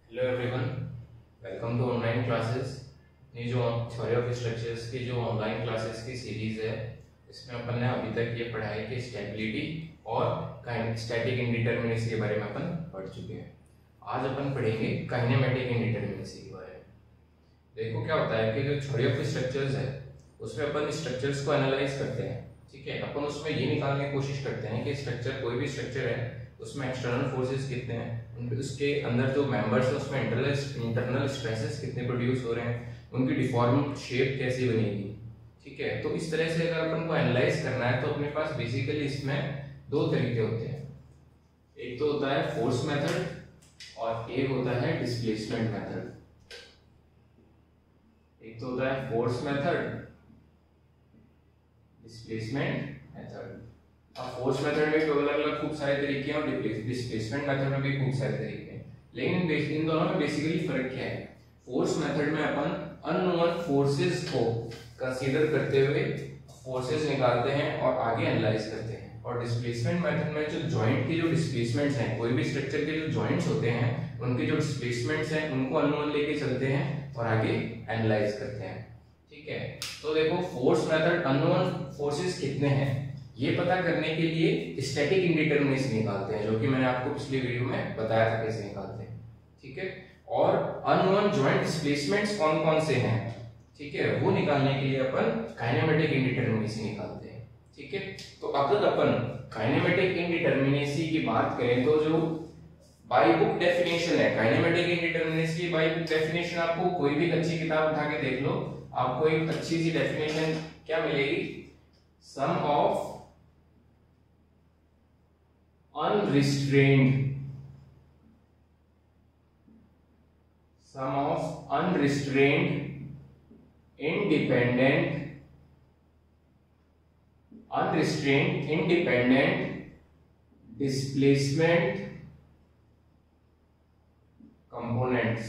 Hello everyone, welcome to online classes. ये जो theory of structures की जो ऑनलाइन क्लासेस की सीरीज है, इसमें अपन ने अभी तक ये पढ़ाई कि स्टेबिलिटी और स्टैटिक इंडिटरमिनेसी के बारे में अपन पढ़ चुके हैं। आज अपन पढ़ेंगे काइनेमेटिक इंडिटरमिनेसी के बारे में। देखो क्या होता है कि जो थ्योरी ऑफ स्ट्रक्चर्स है उसमें अपन स्ट्रक्चर्स को एनालाइज करते हैं, ठीक है। अपन उसमें ये निकालने की कोशिश करते हैं कि स्ट्रक्चर, कोई भी स्ट्रक्चर है उसमें एक्सटर्नल फोर्सेस कितने हैं, उसके अंदर जो मेंबर्स हैं उसमें इंटरनल स्ट्रेसेस कितने प्रोड्यूस हो रहे हैं, उनकी डिफॉर्म शेप कैसी बनेगी, ठीक है। तो इस तरह से अगर अपन को एनालाइज करना है तो अपने पास बेसिकली इसमें दो तरीके होते हैं। एक तो होता है फोर्स मेथड और एक होता है डिस्प्लेसमेंट मेथड। एक तो होता है फोर्स मेथड, डिस्प्लेसमेंट मेथड। अब फोर्स मेथड में भी अलग अलग खूब सारे तरीके हैं और डिस्प्लेसमेंट मेथड में भी खूब सारे तरीके हैं, लेकिन इन दोनों में बेसिकली फर्क क्या है। फोर्स मेथड में अपन अननोन फोर्सेस को कंसीडर करते हुए फोर्सेस निकालते हैं और आगे एनालाइज करते हैं, और डिस्प्लेसमेंट मेथड में जो जॉइंट की जो डिस्प्लेसमेंट्स हैं, कोई भी स्ट्रक्चर के जो जॉइंट्स होते हैं उनके जो डिस्प्लेसमेंट्स हैं उनको अननोन लेके चलते हैं और आगे एनालाइज करते हैं, ठीक है। तो देखो फोर्स मेथड अननोन फोर्सेस कितने हैं ये पता करने के लिए स्टैटिक इंडिटरमिनेसी निकालते हैं, जो कि मैंने आपको पिछली वीडियो में बताया था कैसे निकालते हैं, ठीक है। और अननोन जॉइंट डिस्प्लेसमेंट्स कौन कौन से हैं, ठीक है, वो निकालने के लिए अपन काइनेमेटिक इंडिटरमिनेसी निकालते हैं, ठीक है। तो अब तक अपन काइनेमेटिक इंडिटरमिनेसी की बात करें तो जो बाय बुक डेफिनेशन है काइनेमेटिक इंडिटरमिनेसी की, बाय बुक डेफिनेशन आपको कोई भी अच्छी किताब उठा के देख लो, आपको एक अच्छी सी डेफिनेशन क्या मिलेगी, some of unrestrained independent displacement components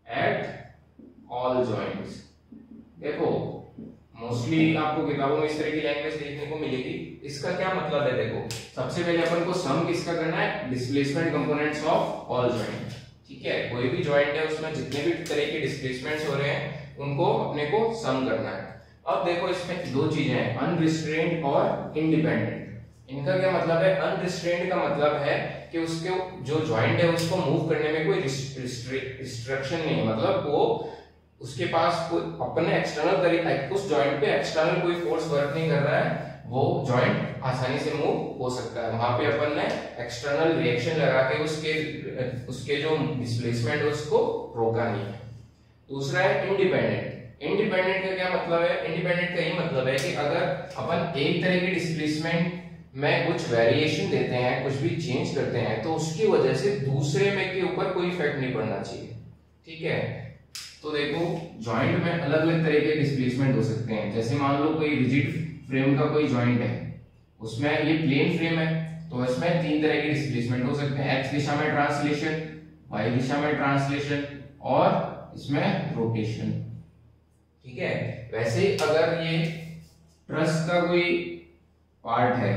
at all joints। देखो मोस्टली आपको किताबों में इस तरह की लैंग्वेज देखने को मिलेगी। इसका क्या मतलब है, देखो सबसे पहले अपन को सम किसका करना है, displacement components of all joint, ठीक है। कोई भी जॉइंट है उसमें जितने भी तरह के डिस्प्लेसमेंट्स हो रहे हैं उनको अपने को सम करना है। अब देखो इसमें दो चीजें हैं, अनरिस्ट्रेन्ड और इंडिपेंडेंट। इनका क्या मतलब है, अनरिस्ट्रेन्ड का मतलब है कि उसके जो जॉइंट है उसको मूव करने में कोई रिस्ट्रिक्शन नहीं है, मतलब वो उसके पास कोई अपने एक्सटर्नल तरीका, उस जॉइंट पे एक्सटर्नल कोई फोर्स वर्क नहीं कर रहा है, वो जॉइंट आसानी से मूव हो सकता है। वहां पे अपन ने एक्सटर्नल रिएक्शन लगा के उसके जो डिस्प्लेसमेंट है उसको रोका नहीं है। दूसरा है इंडिपेंडेंट। इंडिपेंडेंट का क्या मतलब है, इंडिपेंडेंट का ये मतलब है कि अगर अपन एक तरह की डिस्प्लेसमेंट में कुछ वेरिएशन देते हैं, कुछ भी चेंज करते हैं, तो उसकी वजह से दूसरे में के ऊपर कोई इफेक्ट नहीं पड़ना चाहिए, ठीक है। तो देखो जॉइंट में अलग अलग तरह के डिस्प्लेसमेंट हो सकते हैं। जैसे मान लो कोई रिजिड फ्रेम का कोई जॉइंट है, उसमें ये प्लेन फ्रेम है, तो इसमें तीन तरह के डिस्प्लेसमेंट हो सकते हैं, एक्स दिशा में ट्रांसलेशन, वाई दिशा में ट्रांसलेशन और इसमें रोटेशन, ठीक है। वैसे अगर ये ट्रस का कोई पार्ट है,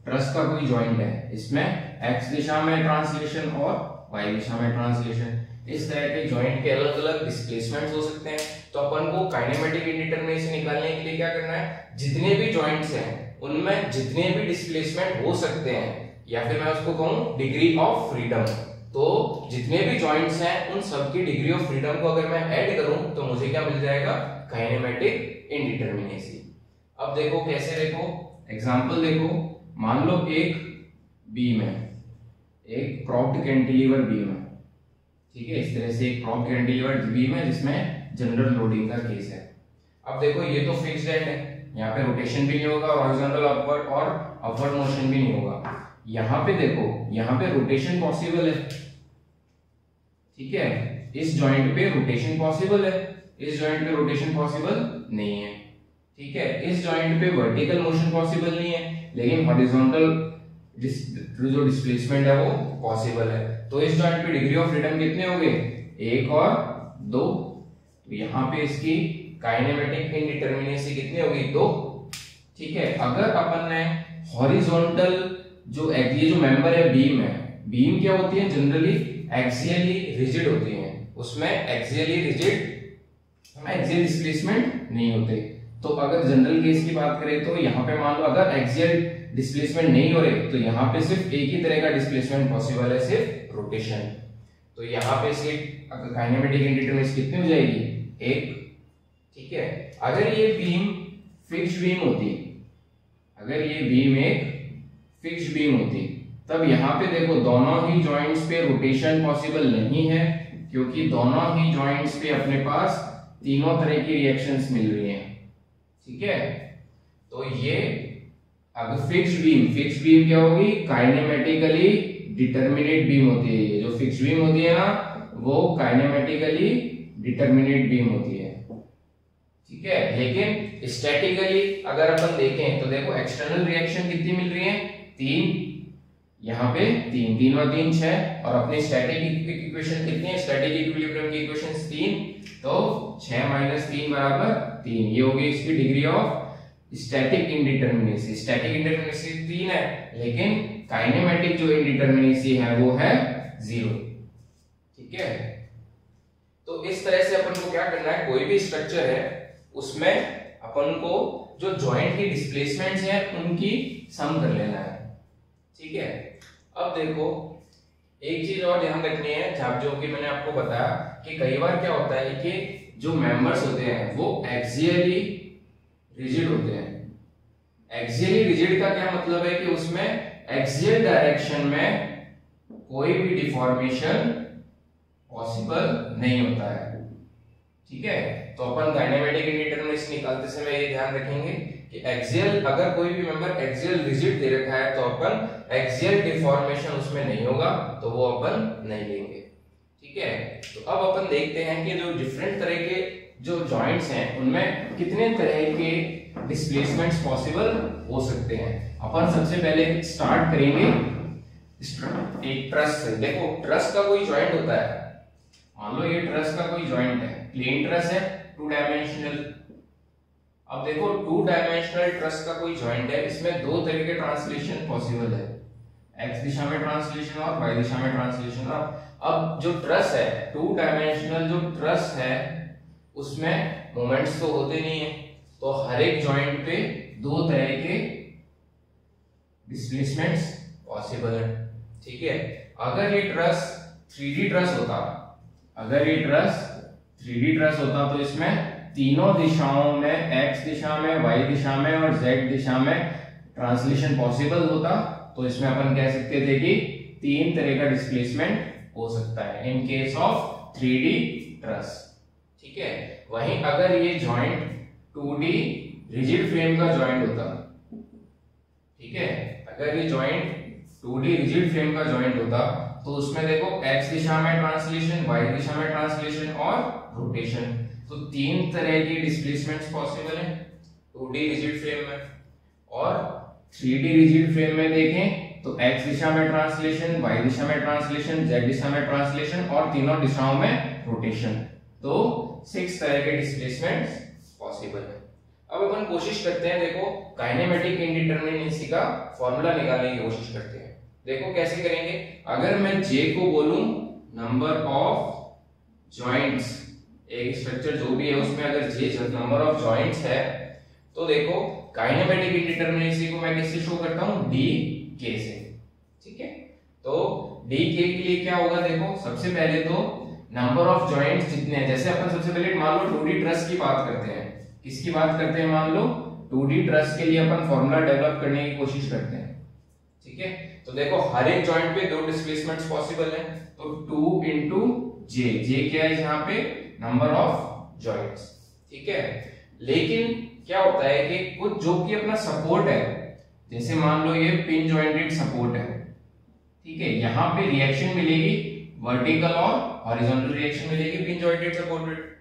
ट्रस का कोई जॉइंट है, इसमें एक्स दिशा में ट्रांसलेशन और वाई दिशा में ट्रांसलेशन, इस तरह के जॉइंट के अलग अलग डिस्प्लेसमेंट्स हो सकते हैं। तो अपन को काइनेमेटिक इंडिटरमिनेसी निकालने के लिए क्या करना है, जितने भी जॉइंट्स हैं उनमें जितने भी डिस्प्लेसमेंट हो सकते हैं, या फिर मैं उसको कहूं डिग्री ऑफ फ्रीडम, तो जितने भी जॉइंट्स हैं उन सबकी डिग्री ऑफ फ्रीडम को अगर मैं ऐड करूं तो मुझे क्या मिल जाएगा, काइनेमेटिक इंडिटरमिनेसी। अब देखो कैसे, देखो एग्जांपल देखो, मान लो एक बीम है, एक प्रॉप्ड कैंटिलीवर बीम है, ठीक है। इस तरह से एक प्रॉप्ड कैंटिलीवर बीम है जिसमें जनरल लोडिंग का केस है। अब देखो ये तो फिक्स्ड एंड है, यहाँ पे रोटेशन भी नहीं होगा, हॉरिजॉन्टल अपवर्ड और अपवर्ड मोशन भी नहीं होगा। यहाँ पे देखो, यहाँ पे रोटेशन पॉसिबल है, ठीक है। इस जॉइंट पे रोटेशन पॉसिबल है, इस जॉइंट पे रोटेशन पॉसिबल नहीं है, ठीक है। इस जॉइंट पे वर्टिकल मोशन पॉसिबल नहीं है, लेकिन हॉरिजॉन्टल जो डिस्प्लेसमेंट है वो पॉसिबल है। तो इस जॉइंट पे डिग्री ऑफ फ्रीडम कितने होंगे, एक और दो, तो यहाँ पे इसकी काइनेमेटिक इंडिटरमिनेसी कितनी होगी, दो, ठीक है। अगर अपन ने हॉरिजॉन्टल ये जो मेंबर है बीम है, बीम क्या होती है, जनरली एक्सियली रिजिड होती है, उसमें एक्सियली रिजिड एक्सियल डिस्प्लेसमेंट नहीं होते। तो अगर जनरल केस की बात करें तो यहाँ पे मान लो अगर एक्सियल डिस्प्लेसमेंट नहीं हो रहे तो यहाँ पे सिर्फ एक ही तरह का डिस्प्लेसमेंट पॉसिबल है, सिर्फ रोटेशन। तो यहाँ पे सिर्फ काइनेमेटिक इंडिटरमिनेसी कितनी हो जाएगी, एक। ठीक है, अगर ये बीम फिक्स्ड बीम होती, अगर ये बीम एक फिक्स्ड बीम होती, तब यहाँ पे देखो दोनों ही जॉइंट्स पे रोटेशन पॉसिबल नहीं है, क्योंकि दोनों ही जॉइंट्स पे अपने पास तीनों तरह की रिएक्शंस मिल रही हैं। ठीक है, तो ये अगर फिक्स्ड बीम क्या होगी, काइनेमेटिकली डिटरमिनेट बीम होती है। ये जो फिक्स्ड बीम होती है ना, वो काइनेमेटिकली डिटरमिनेट बीम होती है। ठीक है, लेकिन स्टैटिकली अगर अपन देखें तो देखो एक्सटर्नल रिएक्शन कितनी मिल रही है, 3, यहाँ पे 3 और 3 6, और अपनी स्टैटिक इक्वेशन कितनी है, स्टैटिक इक्विलिब्रियम की इक्वेशंस 3, तो 6 - 3 = 3। ये होगी इसकी degree of static indeterminacy. Static indeterminacy 3 है, लेकिन काइनेमेटिक जो इंडिटरमिनेसी है वो है 0। ठीक है, तो इस तरह से अपन को क्या करना है, कोई भी स्ट्रक्चर है उसमें अपन को जो जॉइंट की डिस्प्लेसमेंट्स हैं उनकी सम कर लेना है। ठीक है, अब देखो एक चीज और ध्यान रखनी है, जो कि मैंने आपको बताया कि कई बार क्या होता है कि जो मेंबर्स होते हैं वो एक्सियली रिजिड होते हैं। एक्सियली रिजिड का क्या मतलब है कि उसमें एक्सियल डायरेक्शन में कोई भी डिफॉर्मेशन पॉसिबल नहीं होता है। ठीक है, तो अपन काइनेमेटिक इंडिटरमिनेसी निकालते समय ये ध्यान रखेंगे कि एक्सियल, अगर कोई भी मेंबर एक्सियल रिजिड दे रखा है तो अपन एक्सियल डिफॉर्मेशन उसमें नहीं होगा, तो वो अपन नहीं लेंगे। ठीक है, तो अब अपन देखते हैं कि जो डिफरेंट तरह के जो जॉइंट्स हैं उनमें कितने तरह के डिस्प्लेसमेंट्स पॉसिबल हो सकते हैं। अपन सबसे पहले स्टार्ट करेंगे एक ट्रस से। देखो ट्रस का कोई जॉइंट होता है, मान लो ये ट्रस का कोई जॉइंट है, प्लेन ट्रस है, 2 डायमेंशनल। अब देखो 2 डायमेंशनल ट्रस का कोई जॉइंट है, इसमें 2 तरह के ट्रांसलेशन पॉसिबल है, एक्स दिशा में ट्रांसलेशन और वाई दिशा में ट्रांसलेशन। अब जो ट्रस है, 2 डायमेंशनल जो ट्रस है उसमें मोमेंट्स तो होते नहीं है, तो हर एक जॉइंट पे 2 तरह के डिस्प्लेसमेंट्स पॉसिबल है। ठीक है, अगर ये ट्रस 3D ट्रस होता, अगर ये ट्रस 3D ट्रस होता तो इसमें तीनों दिशाओं में, x दिशा में, y दिशा में और z दिशा में ट्रांसलेशन पॉसिबल होता, तो इसमें अपन कह सकते थे कि 3 तरह का डिस्प्लेसमेंट हो सकता है in case of 3D truss. ठीक है, वहीं अगर ये जॉइंट 2D रिजिड फ्रेम का जॉइंट होता, ठीक है, अगर ये जॉइंट 2D रिजिड फ्रेम का जॉइंट होता तो उसमें देखो x दिशा में ट्रांसलेशन, y दिशा में ट्रांसलेशन और रोटेशन, तो 3 तरह की डिस्प्लेसमेंट्स पॉसिबल है 2D रिजिड फ्रेम में। और 3D रिजिड फ्रेम में देखें तो x दिशा में ट्रांसलेशन, y दिशा में ट्रांसलेशन, z दिशा में ट्रांसलेशन और तीनों दिशाओं में रोटेशन, तो 6 तरह के डिस्प्लेसमेंट्स पॉसिबल है। अब अपन कोशिश करते हैं, देखो काइनेमेटिक इंडिटरमिनेसी का फॉर्मूला निकालने की कोशिश करते हैं। देखो कैसे करेंगे, अगर मैं J को बोलूं नंबर ऑफ जॉइंट्स, एक स्ट्रक्चर जो भी है उसमें अगर J नंबर ऑफ जॉइंट्स है, तो देखो काइनेमेटिक इंडिटरमिनेसी को मैं किससे शो करता हूं, dk से। ठीक है, तो dk के लिए क्या होगा, देखो सबसे पहले तो नंबर ऑफ जॉइंट्स जितने हैं, जैसे अपन सबसे पहले मान लो 2D ट्रस की बात करते हैं, किसकी बात करते हैं, मान लो 2D ट्रस के लिए अपन फॉर्मूला डेवलप करने की कोशिश करते हैं। ठीक है, तो देखो हर एक जॉइंट पे 2 डिस्प्लेसमेंट्स पॉसिबल है, तो 2 into j, j क्या है यहाँ पे, नंबर ऑफ जॉइंट्स। ठीक है, लेकिन क्या होता है कि कुछ जो कि अपना सपोर्ट है, जैसे मान लो ये पिन जॉइंटेड सपोर्ट है, ठीक है, यहाँ पे रिएक्शन मिलेगी वर्टिकल और हॉरिजॉन्टल रिएक्शन मिलेगी पिन जॉइंटेड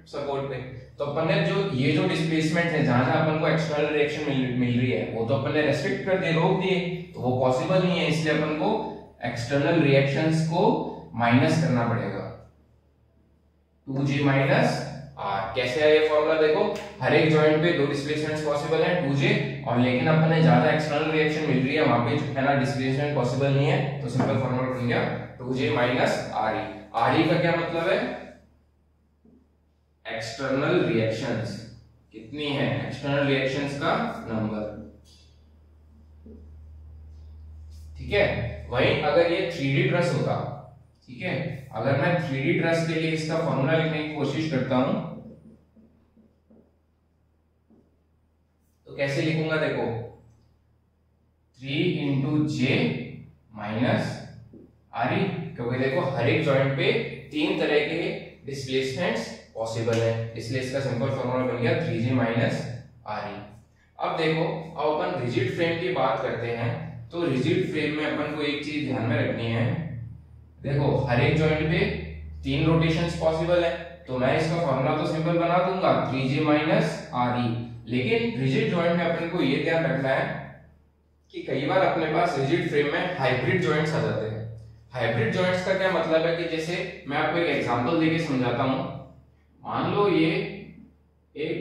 सपोर्ट पे। तो अपन ने जो ये जो डिस्प्लेसमेंट है, जहां जहां अपन को एक्सटर्नल रिएक्शन मिल रही है, वो तो अपन ने रेस्ट्रिक्ट कर दिए, रोक दिए, तो वो पॉसिबल नहीं है, इसलिए अपन को एक्सटर्नल रिएक्शंस को माइनस करना पड़ेगा, 2j माइनस आर। कैसे है ये फॉर्मूला देखो, हर एक जॉइंट पे दो डिस्प्लेसमेंट्स पॉसिबल है 2j, और लेकिन अपन ने ज्यादा एक्सटर्नल रिएक्शन मिल रही है वहां पे जो है ना डिस्प्लेसमेंट पॉसिबल नहीं है, तो सिंपल फॉर्मूला बन गया 2j minus R E. R E का क्या मतलब है, एक्सटर्नल रिएक्शंस कितनी है, एक्सटर्नल रिएक्शंस का नंबर, ठीक है। वहीं अगर ये 3D ट्रस होता, ठीक है, अगर मैं 3D ट्रस के लिए इसका फॉर्मूला लिखने की कोशिश करता हूं तो कैसे लिखूंगा देखो, 3 into J minus R E, क्योंकि देखो हर एक जॉइंट पे 3 तरह के डिस्प्लेसमेंट्स पॉसिबल है, इसलिए इसका सिंपल फॉर्मूला बन गया 3j माइनस आर ई। अब देखो, अब अपन रिजिड फ्रेम की बात करते हैं, तो रिजिड फ्रेम में अपन को एक चीज ध्यान में रखनी है, देखो हर एक जॉइंट पे 3 रोटेशंस पॉसिबल है, तो मैं इसका फॉर्मूला तो सिंपल बना दूंगा 3j माइनस आर ई, लेकिन रिजिड जॉइंट में अपन को ये ध्यान रखना है कि कई बार अपने पास रिजिड फ्रेम में हाइब्रिड जॉइंट्स आ जाते हैं। हाइब्रिड जॉइंट्स का क्या मतलब है कि जैसे मैं आपको एक एग्जांपल देके समझाता हूं, मान लो ये एक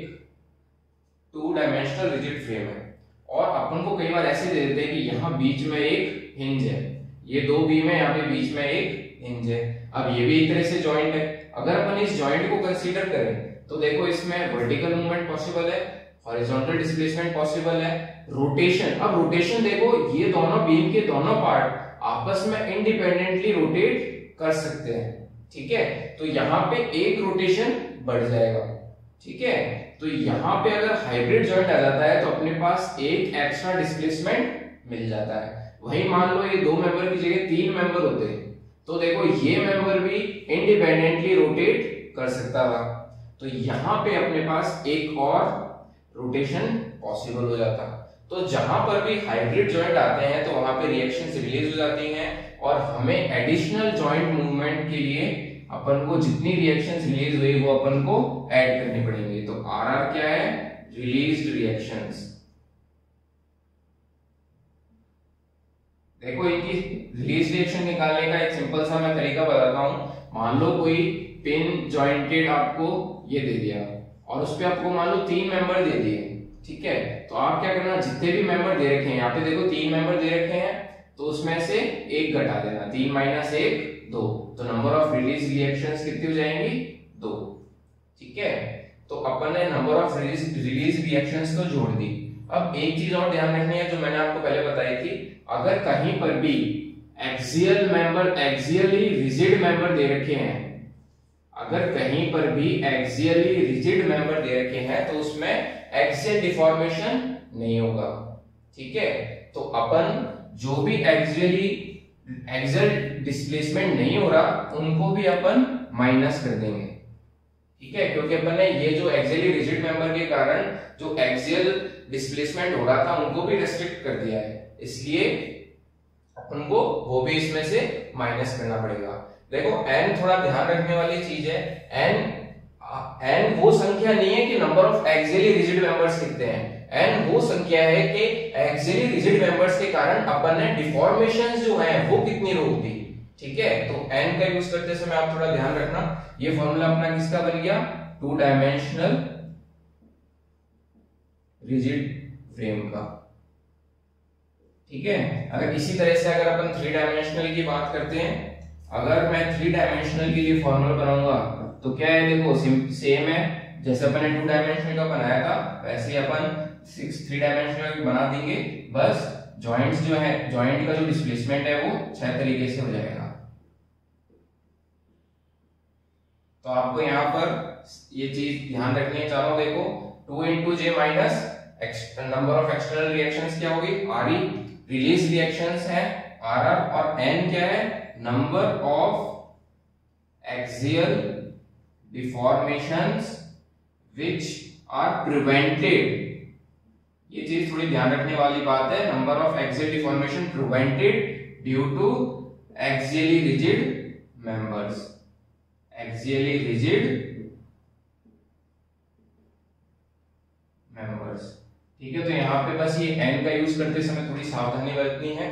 2 डायमेंशनल रिजिड फ्रेम है और अपन को कई बार ऐसे दे देते हैं कि यहाँ बीच में एक हिंज है, ये 2 बीम है, यहाँ पे बीच में एक हिंज है। अब ये भी एक तरह से जॉइंट है, अगर अपन इस जॉइंट को कंसीडर करें तो देखो इसमें वर्टिकल मूवमेंट पॉसिबल है, हॉरिजॉन्टल डिस्प्लेसमेंट पॉसिबल है, रोटेशन। अब रोटेशन देखो, ये दोनों बीम के दोनों पार्ट आपस में इंडिपेंडेंटली रोटेट कर सकते हैं, ठीक है, तो यहाँ पे एक रोटेशन बढ़ जाएगा, ठीक है। तो यहाँ पे अगर हाइब्रिड जॉइंट आ जाता है तो अपने पास एक एक्स्ट्रा डिस्प्लेसमेंट मिल जाता है। वही मान लो ये 2 मेंबर की जगह 3 मेंबर होते हैं, तो देखो ये मेंबर भी इंडिपेंडेंटली रोटेट कर सकता था, तो यहाँ पे अपने पास एक और रोटेशन पॉसिबल हो जाता। तो जहां पर भी हाइब्रिड जॉइंट आते हैं तो वहां पे रिएक्शंस रिलीज हो जाती हैं, और हमें एडिशनल जॉइंट मूवमेंट के लिए अपन को जितनी रिएक्शंस रिलीज हुई वो अपन को ऐड करनी पड़ेंगी। तो आरआर क्या है, रिलीज्ड रिएक्शंस। देखो इनकी रिलीज रिएक्शन निकालने का एक सिंपल सा मैं तरीका बताता हूं। मान लो कोई पिन जॉइंटेड आपको ये दे दिया और उस पे आपको मान लो 3 मेंबर दे दिए, ठीक है, तो आप क्या करना, जितने भी मेंबर दे रखे हैं, यहाँ पे देखो 3 मेंबर दे रखे हैं, तो उसमें से एक घटा देना, 3 माइनस 1 2, तो नंबर ऑफ रिलीज रिएक्शंस कितनी हो जाएंगी 2, ठीक है। तो अपन ने नंबर ऑफ रिलीज रिएक्शंस तो जोड़ दी। अब एक चीज और ध्यान रखनी है जो मैंने आपको पहले बताई थी, अगर कहीं पर भी axial member, axially rigid member दे रखे हैं, अगर कहीं पर भी एक्सियली रिजिड मेंबर दे रखे हैं तो उसमें एक्सियल डिफॉर्मेशन नहीं होगा, ठीक है। तो अपन जो भी एक्सियल डिस्प्लेसमेंट नहीं हो रहा उनको भी अपन माइनस कर देंगे, ठीक है, क्योंकि अपन ने ये जो एक्सियली रिजिड मेंबर के कारण जो एक्सियल डिस्प्लेसमेंट हो रहा था उनको भी रेस्ट्रिक्ट कर दिया है, इसलिए अपन को वो भी इसमें से माइनस करना पड़ेगा। देखो n थोड़ा ध्यान रखने वाली चीज है, n वो संख्या नहीं है कि number of axially rigid members कितने हैं, n वो संख्या है कि एक्सियली रिजिड मेंबर्स के कारण अपन ने डिफॉर्मेशंस जो हैं वो कितनी रोक दी, ठीक है। तो n का यूज करते समय आप थोड़ा ध्यान रखना, ये फॉर्मूला अपना किसका बन गया, 2 डायमेंशनल रिजिड फ्रेम का, ठीक है। अगर इसी तरह से अगर अपन 3 डायमेंशनल की बात करते हैं, अगर मैं 3 डायमेंशनल के लिए फॉर्मूला बनाऊंगा तो क्या है, देखो सेम है जैसे अपन ने 2 डायमेंशनल का बनाया था वैसे ही अपन 3 डायमेंशनल बना देंगे, बस जॉइंट्स जो है, जॉइंट का जो डिस्प्लेसमेंट है वो 6 तरीके से हो जाएगा। तो आपको यहाँ पर ये चीज ध्यान रखनी है चारों, देखो 2 into J minus number of external reactions क्या होगी आरई, रिलीज रिएक्शंस है आरआर, और एन क्या है, number of axial deformations which are prevented. ये चीज थोड़ी ध्यान रखने वाली बात है, number of axial deformation prevented due to axially rigid members, axially rigid members, ठीक है। तो यहाँ पे बस ये n का यूज करते समय थोड़ी सावधानी बरतनी है।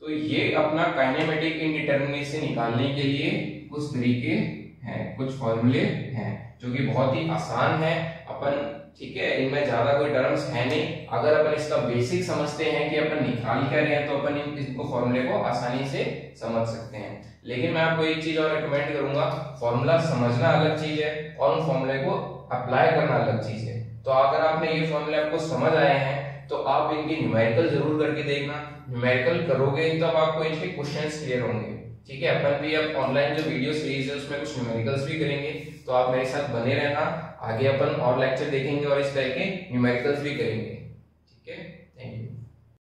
तो ये अपना काइनेमेटिक इंडिटरमिनेसी निकालने के लिए कुछ तरीके हैं, कुछ फॉर्मूले हैं जो कि बहुत ही आसान है अपन, ठीक है, इनमें ज्यादा कोई टर्म्स है नहीं। अगर अपन इसका बेसिक समझते हैं कि अपन निकाल क्या रहे हैं तो अपन इनको फॉर्मूले को आसानी से समझ सकते हैं। लेकिन मैं आपको एक चीज और रिकमेंड करूंगा, फॉर्मूला समझना अलग चीज है और उन फॉर्मूले को अप्लाई करना अलग चीज है। तो अगर आपने ये फॉर्मूले आपको समझ आए हैं तो आप इनकी न्यूमेरिकल जरूर करके देखना, न्यूमेरिकल करोगे तब आपको इनके क्वेश्चंस क्लियर होंगे, ठीक है। अपन भी अब ऑनलाइन जो वीडियो सीरीज है उसमें कुछ न्यूमेरिकल्स भी करेंगे, तो आप मेरे साथ बने रहना, आगे अपन और लेक्चर देखेंगे और इस तरह के न्यूमेरिकल्स भी करेंगे।